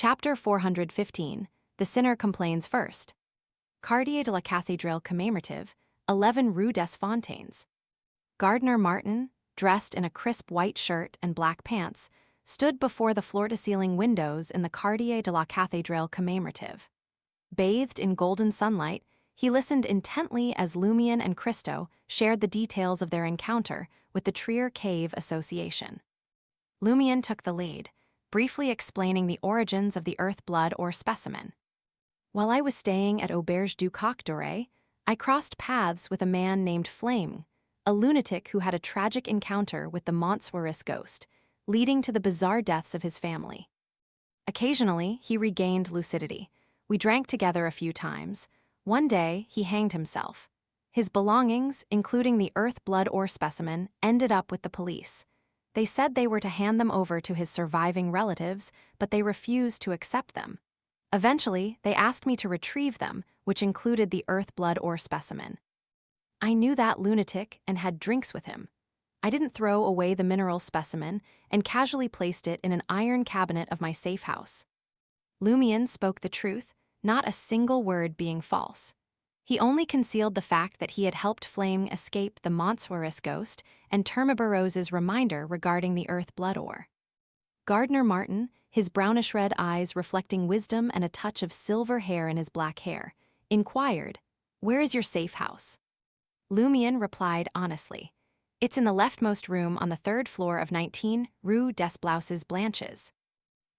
Chapter 415. The Sinner Complains First. Quartier de la Cathédrale commémorative, 11 Rue des Fontaines. Gardner Martin, dressed in a crisp white shirt and black pants, stood before the floor-to-ceiling windows in the Quartier de la Cathédrale commémorative. Bathed in golden sunlight, he listened intently as Lumian and Christo shared the details of their encounter with the Trier Cave Association. Lumian took the lead, briefly explaining the origins of the earth blood ore specimen. While I was staying at Auberge du Coq Doré, I crossed paths with a man named Flame, a lunatic who had a tragic encounter with the Montsoiris ghost, leading to the bizarre deaths of his family. Occasionally, he regained lucidity. We drank together a few times. One day, he hanged himself. His belongings, including the earth blood ore specimen, ended up with the police. They said they were to hand them over to his surviving relatives, but they refused to accept them. Eventually, they asked me to retrieve them, which included the earth blood ore specimen. I knew that lunatic and had drinks with him. I didn't throw away the mineral specimen and casually placed it in an iron cabinet of my safe house. Lumian spoke the truth, not a single word being false. He only concealed the fact that he had helped Flame escape the Montsoiris ghost and Termiberose's reminder regarding the earth blood ore. Gardner Martin, his brownish-red eyes reflecting wisdom and a touch of silver hair in his black hair, inquired, "Where is your safe house?" Lumian replied honestly, "It's in the leftmost room on the third floor of 19 Rue des Blouses Blanches."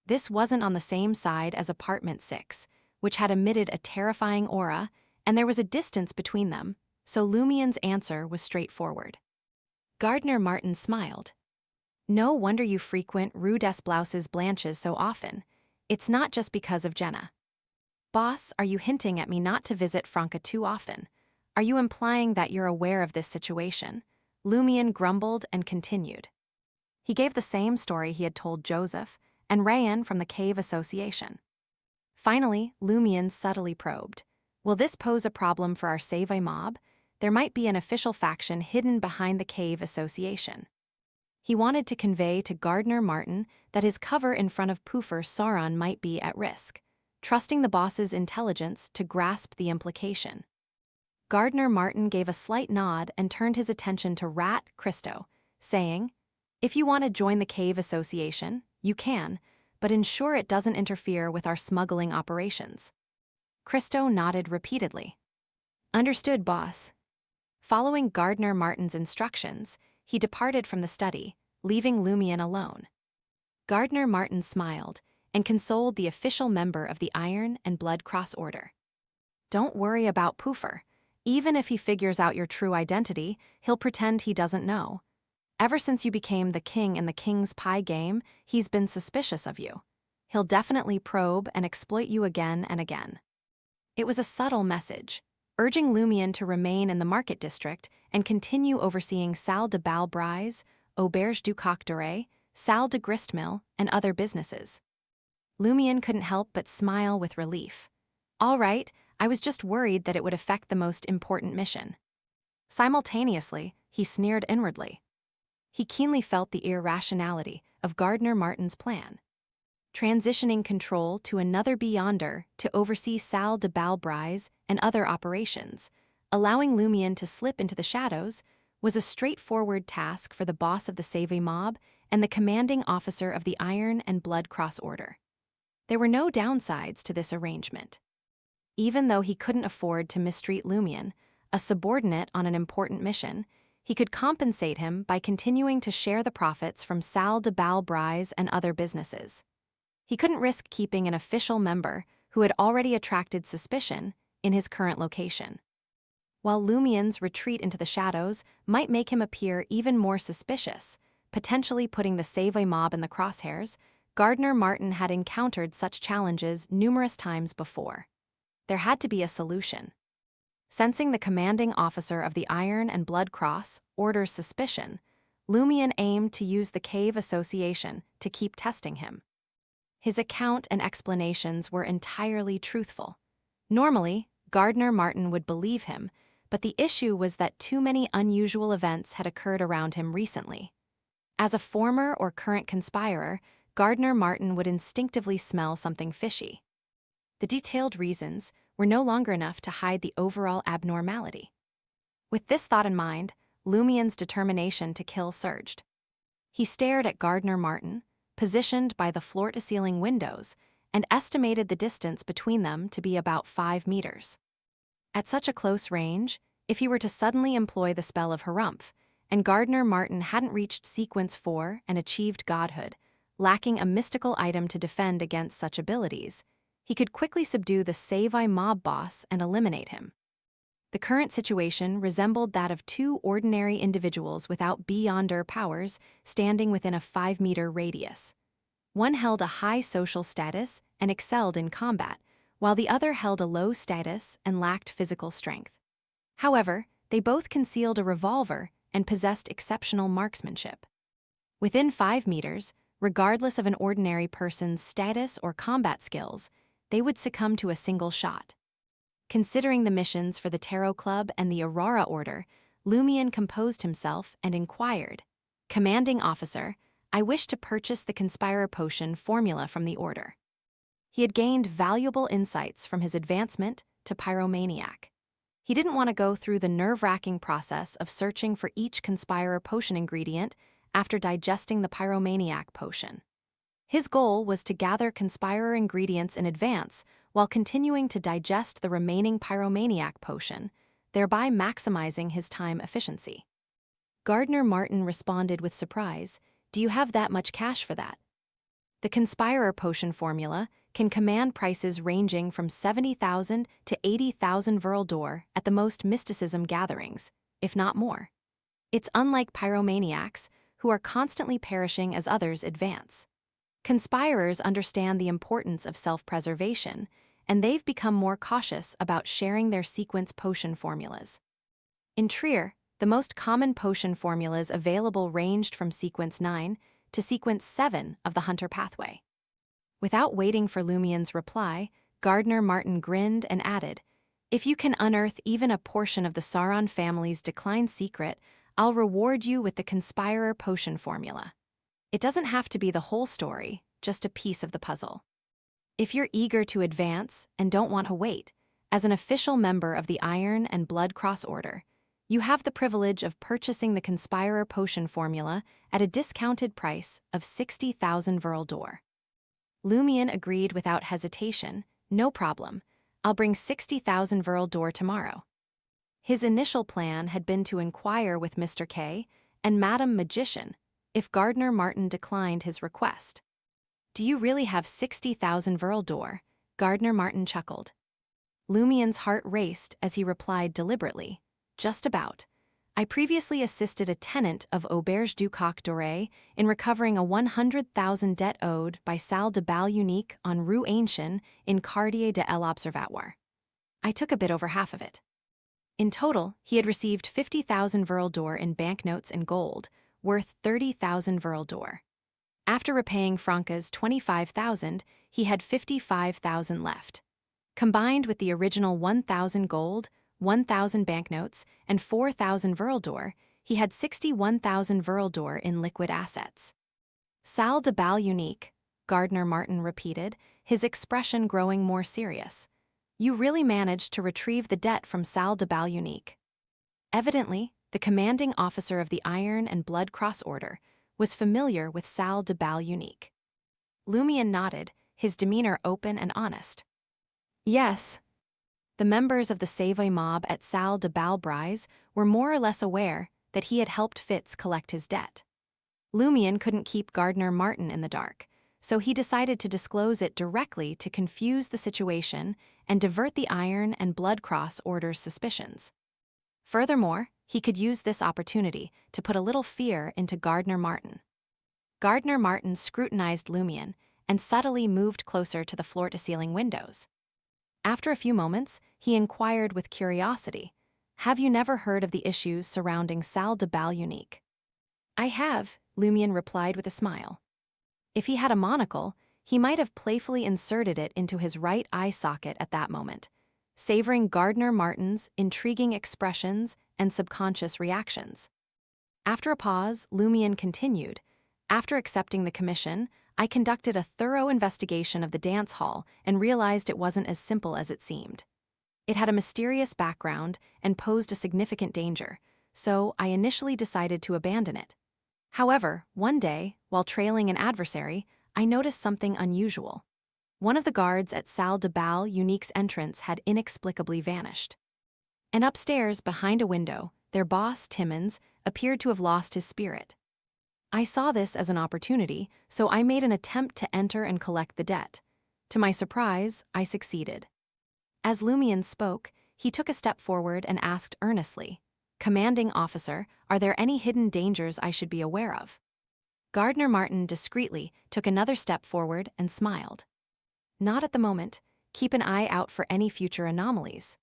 This wasn't on the same side as apartment 6, which had emitted a terrifying aura, and there was a distance between them, so Lumian's answer was straightforward. Gardner Martin smiled. "No wonder you frequent Rue des Blouses Blanches so often. It's not just because of Jenna." "Boss, are you hinting at me not to visit Franca too often? Are you implying that you're aware of this situation?" Lumian grumbled and continued. He gave the same story he had told Joseph and Rayan from the Cave Association. Finally, Lumian subtly probed, "Will this pose a problem for our Save mob? There might be an official faction hidden behind the Cave Association." He wanted to convey to Gardner Martin that his cover in front of Poofer Sauron might be at risk, trusting the boss's intelligence to grasp the implication. Gardner Martin gave a slight nod and turned his attention to Rat Christo, saying, "If you want to join the Cave Association, you can, but ensure it doesn't interfere with our smuggling operations." Christo nodded repeatedly. "Understood, boss." Following Gardner Martin's instructions, he departed from the study, leaving Lumian alone. Gardner Martin smiled and consoled the official member of the Iron and Blood Cross Order. "Don't worry about Poofer. Even if he figures out your true identity, he'll pretend he doesn't know. Ever since you became the king in the King's Pie game, he's been suspicious of you. He'll definitely probe and exploit you again and again." It was a subtle message, urging Lumian to remain in the market district and continue overseeing Salle de Balbrise, Auberge du Coq Doré, Salle de Gristmill, and other businesses. Lumian couldn't help but smile with relief. "All right, I was just worried that it would affect the most important mission." Simultaneously, he sneered inwardly. He keenly felt the irrationality of Gardner Martin's plan. Transitioning control to another Beyonder to oversee Salle de Balbrise and other operations, allowing Lumian to slip into the shadows, was a straightforward task for the boss of the Save mob and the commanding officer of the Iron and Blood Cross Order. There were no downsides to this arrangement. Even though he couldn't afford to mistreat Lumian, a subordinate on an important mission, he could compensate him by continuing to share the profits from Salle de Balbrise and other businesses. He couldn't risk keeping an official member who had already attracted suspicion in his current location. While Lumian's retreat into the shadows might make him appear even more suspicious, potentially putting the Save mob in the crosshairs, Gardner Martin had encountered such challenges numerous times before. There had to be a solution. Sensing the commanding officer of the Iron and Blood Cross Order's suspicion, Lumian aimed to use the Cave Association to keep testing him. His account and explanations were entirely truthful. Normally, Gardner Martin would believe him, but the issue was that too many unusual events had occurred around him recently. As a former or current conspirer, Gardner Martin would instinctively smell something fishy. The detailed reasons were no longer enough to hide the overall abnormality. With this thought in mind, Lumien's determination to kill surged. He stared at Gardner Martin, positioned by the floor-to-ceiling windows, and estimated the distance between them to be about 5 meters. At such a close range, if he were to suddenly employ the spell of Harumph, and Gardner Martin hadn't reached Sequence 4 and achieved godhood, lacking a mystical item to defend against such abilities, he could quickly subdue the Savai mob boss and eliminate him. The current situation resembled that of two ordinary individuals without Beyonder powers standing within a 5-meter radius. One held a high social status and excelled in combat, while the other held a low status and lacked physical strength. However, they both concealed a revolver and possessed exceptional marksmanship. Within 5 meters, regardless of an ordinary person's status or combat skills, they would succumb to a single shot. Considering the missions for the Tarot Club and the Aurora Order, Lumien composed himself and inquired, "Commanding Officer, I wish to purchase the Conspirer Potion formula from the Order." He had gained valuable insights from his advancement to Pyromaniac. He didn't want to go through the nerve-wracking process of searching for each Conspirer Potion ingredient after digesting the Pyromaniac Potion. His goal was to gather Conspirer ingredients in advance while continuing to digest the remaining Pyromaniac Potion, thereby maximizing his time efficiency. Gardner Martin responded with surprise, "Do you have that much cash for that?" The Conspirer Potion formula can command prices ranging from 70,000 to 80,000 Verldor at the most mysticism gatherings, if not more. It's unlike pyromaniacs, who are constantly perishing as others advance. Conspirers understand the importance of self-preservation, and they've become more cautious about sharing their sequence potion formulas. In Trier, the most common potion formulas available ranged from sequence 9 to sequence 7 of the Hunter pathway. Without waiting for Lumien's reply, Gardner Martin grinned and added, "If you can unearth even a portion of the Sauron family's declined secret, I'll reward you with the Conspirer Potion formula. It doesn't have to be the whole story, just a piece of the puzzle. If you're eager to advance and don't want to wait, as an official member of the Iron and Blood Cross Order, you have the privilege of purchasing the Conspirer Potion formula at a discounted price of 60,000 Verldor." Lumien agreed without hesitation, "No problem. I'll bring 60,000 Verldor tomorrow." His initial plan had been to inquire with Mr. K and Madame Magician if Gardner Martin declined his request. "Do you really have 60,000 Verldor?" Gardner Martin chuckled. Lumien's heart raced as he replied deliberately, "Just about. I previously assisted a tenant of Auberge du Coq Doré in recovering a 100,000 debt owed by Salle de Bal Unique on Rue Ancien in Quartier de l'Observatoire. I took a bit over half of it." In total, he had received 50,000 Verldor in banknotes and gold, worth 30,000 Verldor. After repaying Franca's 25,000, he had 55,000 left. Combined with the original 1,000 gold, 1,000 banknotes, and 4,000 Verldor, he had 61,000 Verldor in liquid assets. "Salle de Bal Unique," Gardner Martin repeated, his expression growing more serious. "You really managed to retrieve the debt from Salle de Bal Unique." Evidently, the commanding officer of the Iron and Blood Cross Order was familiar with Salle de Bal Unique. Lumien nodded, his demeanor open and honest. "Yes." The members of the Savai mob at Salle de Bal Brise were more or less aware that he had helped Fitz collect his debt. Lumien couldn't keep Gardner Martin in the dark, so he decided to disclose it directly to confuse the situation and divert the Iron and Blood Cross Order's suspicions. Furthermore, he could use this opportunity to put a little fear into Gardner Martin. Gardner Martin scrutinized Lumien and subtly moved closer to the floor-to-ceiling windows. After a few moments, he inquired with curiosity, "Have you never heard of the issues surrounding Salle de Bal Unique?" "I have," Lumien replied with a smile. If he had a monocle, he might have playfully inserted it into his right eye socket at that moment, savoring Gardner Martin's intriguing expressions and subconscious reactions. After a pause, Lumien continued, "After accepting the commission, I conducted a thorough investigation of the dance hall and realized it wasn't as simple as it seemed. It had a mysterious background and posed a significant danger, so I initially decided to abandon it. However, one day, while trailing an adversary, I noticed something unusual. One of the guards at Salle de Bal Unique's entrance had inexplicably vanished. And upstairs, behind a window, their boss, Timmons, appeared to have lost his spirit. I saw this as an opportunity, so I made an attempt to enter and collect the debt. To my surprise, I succeeded. As Lumian spoke, he took a step forward and asked earnestly, "Commanding officer, are there any hidden dangers I should be aware of?" Gardner Martin discreetly took another step forward and smiled. "Not at the moment. Keep an eye out for any future anomalies."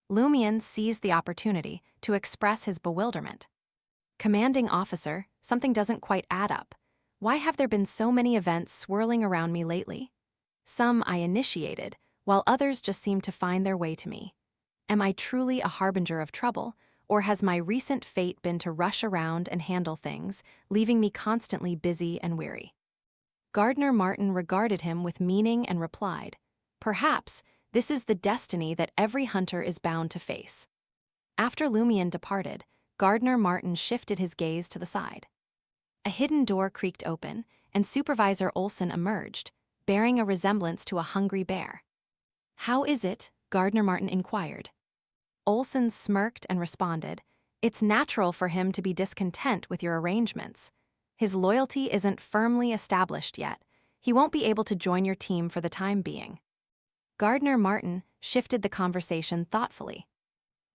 Lumian seized the opportunity to express his bewilderment. "Commanding officer, something doesn't quite add up. Why have there been so many events swirling around me lately? Some I initiated, while others just seem to find their way to me. Am I truly a harbinger of trouble, or has my recent fate been to rush around and handle things, leaving me constantly busy and weary?" Gardner Martin regarded him with meaning and replied, "Perhaps this is the destiny that every hunter is bound to face." After Lumian departed, Gardner Martin shifted his gaze to the side. A hidden door creaked open, and Supervisor Olson emerged, bearing a resemblance to a hungry bear. "How is it?" Gardner Martin inquired. Olson smirked and responded, "It's natural for him to be discontent with your arrangements. His loyalty isn't firmly established yet. He won't be able to join your team for the time being." Gardner Martin shifted the conversation thoughtfully.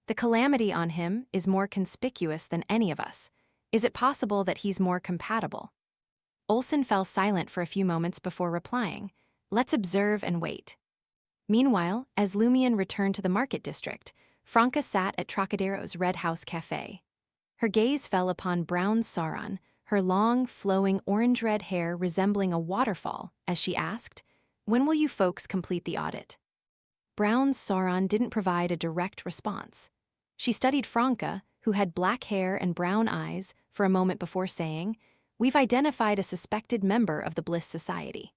"The calamity on him is more conspicuous than any of us. Is it possible that he's more compatible?" Olson fell silent for a few moments before replying, "Let's observe and wait." Meanwhile, as Lumian returned to the market district, Franca sat at Trocadero's Red House Café. Her gaze fell upon Brown's Sauron, her long, flowing orange-red hair resembling a waterfall, as she asked, "When will you folks complete the audit?" Brown's Sauron didn't provide a direct response. She studied Franca, who had black hair and brown eyes, for a moment before saying, "We've identified a suspected member of the Bliss Society."